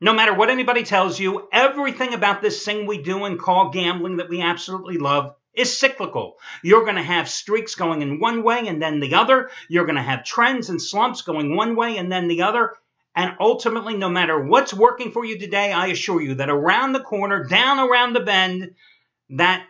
No matter what anybody tells you, everything about this thing we do and call gambling that we absolutely love is cyclical. You're going to have streaks going in one way and then the other. You're going to have trends and slumps going one way and then the other. And ultimately, no matter what's working for you today, I assure you that around the corner, down around the bend, that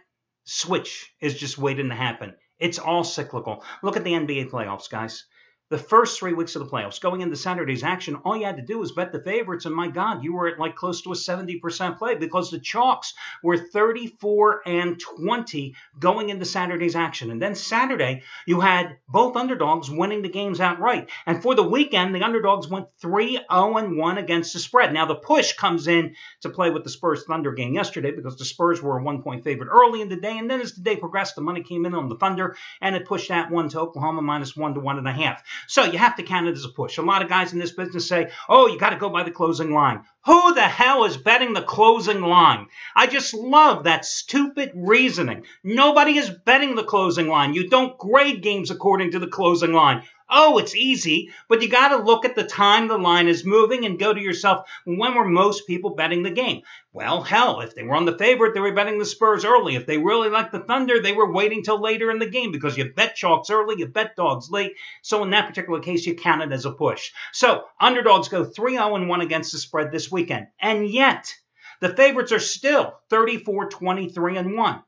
switch is just waiting to happen. It's all cyclical. Look at the NBA playoffs, guys. The first 3 weeks of the playoffs, going into Saturday's action, all you had to do was bet the favorites, and my God, you were at like close to a 70% play because the chalks were 34-20 going into Saturday's action. And then Saturday, you had both underdogs winning the games outright. And for the weekend, the underdogs went 3-0-1 against the spread. Now, the push comes in to play with the Spurs Thunder game yesterday because the Spurs were a 1-point favorite early in the day. And then as the day progressed, the money came in on the Thunder, and it pushed that one to Oklahoma -1 to 1.5. So you have to count it as a push. A lot of guys in this business say, oh, you got to go by the closing line. Who the hell is betting the closing line? I just love that stupid reasoning. Nobody is betting the closing line. You don't grade games according to the closing line. Oh, it's easy, but you got to look at the time the line is moving and go to yourself, when were most people betting the game? Well, hell, if they were on the favorite, they were betting the Spurs early. If they really liked the Thunder, they were waiting till later in the game because you bet chalks early, you bet dogs late. So in that particular case, you count it as a push. So underdogs go 3-0-1 against the spread this weekend. And yet, the favorites are still 34-23-1.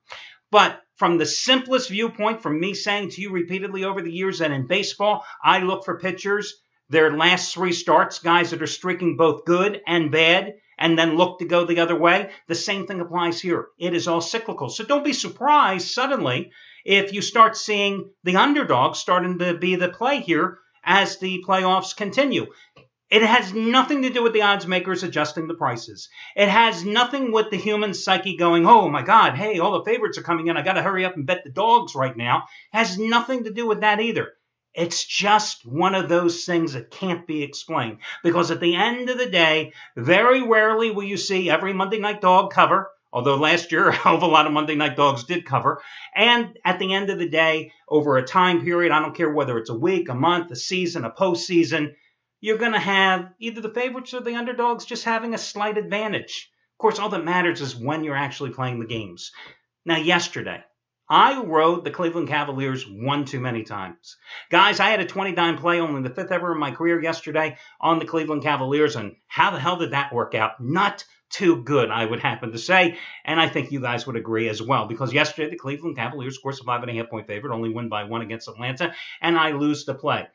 But from the simplest viewpoint, from me saying to you repeatedly over the years that in baseball, I look for pitchers, their last 3 starts, guys that are streaking both good and bad, and then look to go the other way. The same thing applies here. It is all cyclical. So don't be surprised suddenly if you start seeing the underdogs starting to be the play here as the playoffs continue. It has nothing to do with the odds makers adjusting the prices. It has nothing with the human psyche going, oh my God, hey, all the favorites are coming in. I got to hurry up and bet the dogs right now. It has nothing to do with that either. It's just one of those things that can't be explained. Because at the end of the day, very rarely will you see every Monday night dog cover. Although last year, a hell of a lot of Monday night dogs did cover. And at the end of the day, over a time period, I don't care whether it's a week, a month, a season, a postseason, you're going to have either the favorites or the underdogs just having a slight advantage. Of course, all that matters is when you're actually playing the games. Now, yesterday, I rode the Cleveland Cavaliers one too many times. Guys, I had a 20-dime play, only the 5th ever in my career yesterday on the Cleveland Cavaliers, and how the hell did that work out? Not too good, I would happen to say, and I think you guys would agree as well, because yesterday the Cleveland Cavaliers, of course, a 5.5-point favorite, only win by 1 against Atlanta, and I lose the play.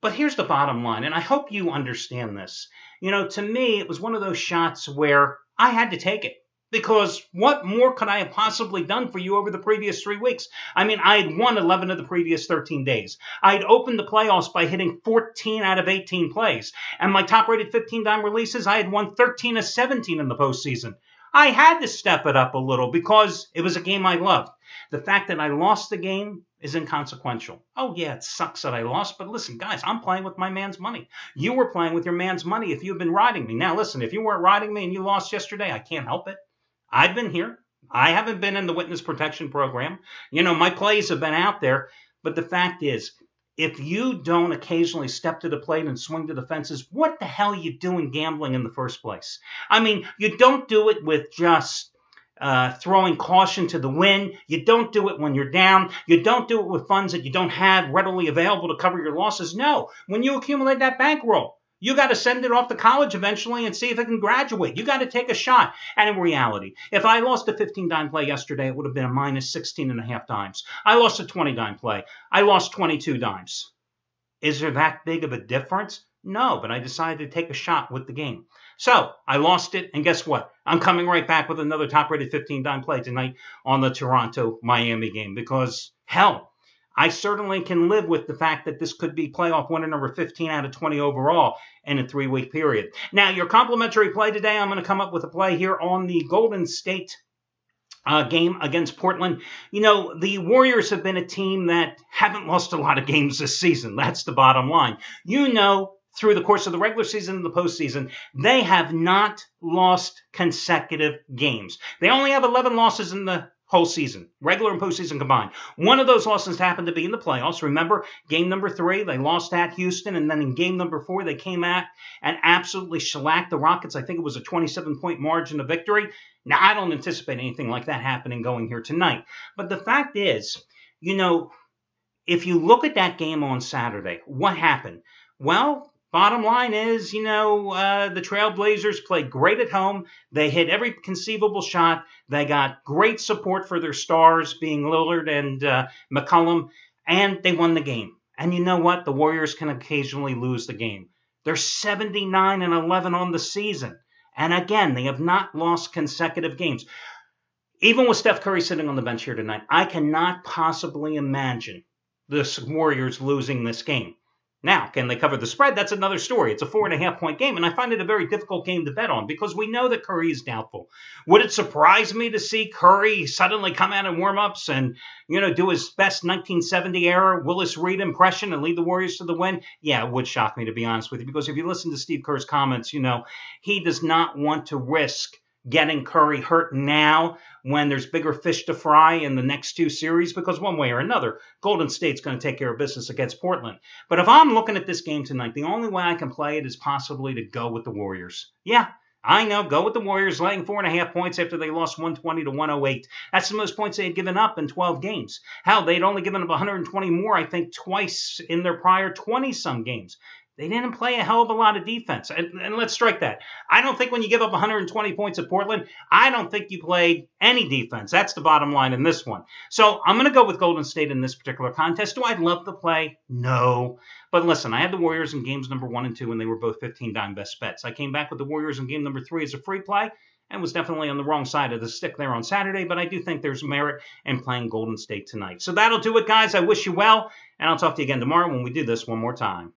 But here's the bottom line, and I hope you understand this. You know, to me, it was one of those shots where I had to take it. Because what more could I have possibly done for you over the previous 3 weeks? I mean, I had won 11 of the previous 13 days. I had opened the playoffs by hitting 14 out of 18 plays. And my top-rated 15-dime releases, I had won 13 of 17 in the postseason. I had to step it up a little because it was a game I loved. The fact that I lost the game is inconsequential. Oh, yeah, it sucks that I lost, but listen, guys, I'm playing with my man's money. You were playing with your man's money if you've been riding me. Now, listen, if you weren't riding me and you lost yesterday, I can't help it. I've been here. I haven't been in the witness protection program. You know, my plays have been out there, but the fact is, if you don't occasionally step to the plate and swing to the fences, what the hell are you doing gambling in the first place? I mean, you don't do it with just throwing caution to the wind. You don't do it when you're down. You don't do it with funds that you don't have readily available to cover your losses. No, when you accumulate that bankroll, you got to send it off to college eventually and see if it can graduate. You got to take a shot. And in reality, if I lost a 15-dime play yesterday, it would have been a minus 16.5 dimes. I lost a 20-dime play. I lost 22 dimes. Is there that big of a difference? No, but I decided to take a shot with the game. So I lost it, and guess what? I'm coming right back with another top-rated 15-dime play tonight on the Toronto-Miami game because, hell, I certainly can live with the fact that this could be playoff winner number 15 out of 20 overall in a 3-week period. Now, your complimentary play today, I'm going to come up with a play here on the Golden State game against Portland. You know, the Warriors have been a team that haven't lost a lot of games this season. That's the bottom line. You know, through the course of the regular season and the postseason, they have not lost consecutive games. They only have 11 losses in the whole season, regular and postseason combined. One of those losses happened to be in the playoffs. Remember, game number 3, they lost at Houston, and then in game number 4, they came out and absolutely shellacked the Rockets. I think it was a 27-point margin of victory. Now, I don't anticipate anything like that happening going here tonight. But the fact is, if you look at that game on Saturday, what happened? Well, bottom line is, the Trailblazers played great at home. They hit every conceivable shot. They got great support for their stars, being Lillard and McCollum, and they won the game. And you know what? The Warriors can occasionally lose the game. They're 79-11 on the season. And again, they have not lost consecutive games. Even with Steph Curry sitting on the bench here tonight, I cannot possibly imagine the Warriors losing this game. Now, can they cover the spread? That's another story. It's a 4.5-point game, and I find it a very difficult game to bet on because we know that Curry is doubtful. Would it surprise me to see Curry suddenly come out in warm-ups and, do his best 1970-era Willis Reed impression and lead the Warriors to the win? Yeah, it would shock me, to be honest with you, because if you listen to Steve Kerr's comments, he does not want to risk getting Curry hurt now when there's bigger fish to fry in the next 2 series, because one way or another, Golden State's going to take care of business against Portland. But if I'm looking at this game tonight, the only way I can play it is possibly to go with the Warriors. Yeah, I know, go with the Warriors, laying 4.5 points after they lost 120-108. That's the most points they had given up in 12 games. Hell, they'd only given up 120 more, I think, twice in their prior 20-some games. They didn't play a hell of a lot of defense. And let's strike that. I don't think when you give up 120 points at Portland, I don't think you played any defense. That's the bottom line in this one. So I'm going to go with Golden State in this particular contest. Do I love the play? No. But listen, I had the Warriors in games number 1 and 2, and they were both 15 dime best bets. I came back with the Warriors in game number 3 as a free play, and was definitely on the wrong side of the stick there on Saturday, but I do think there's merit in playing Golden State tonight. So that'll do it, guys. I wish you well, and I'll talk to you again tomorrow when we do this one more time.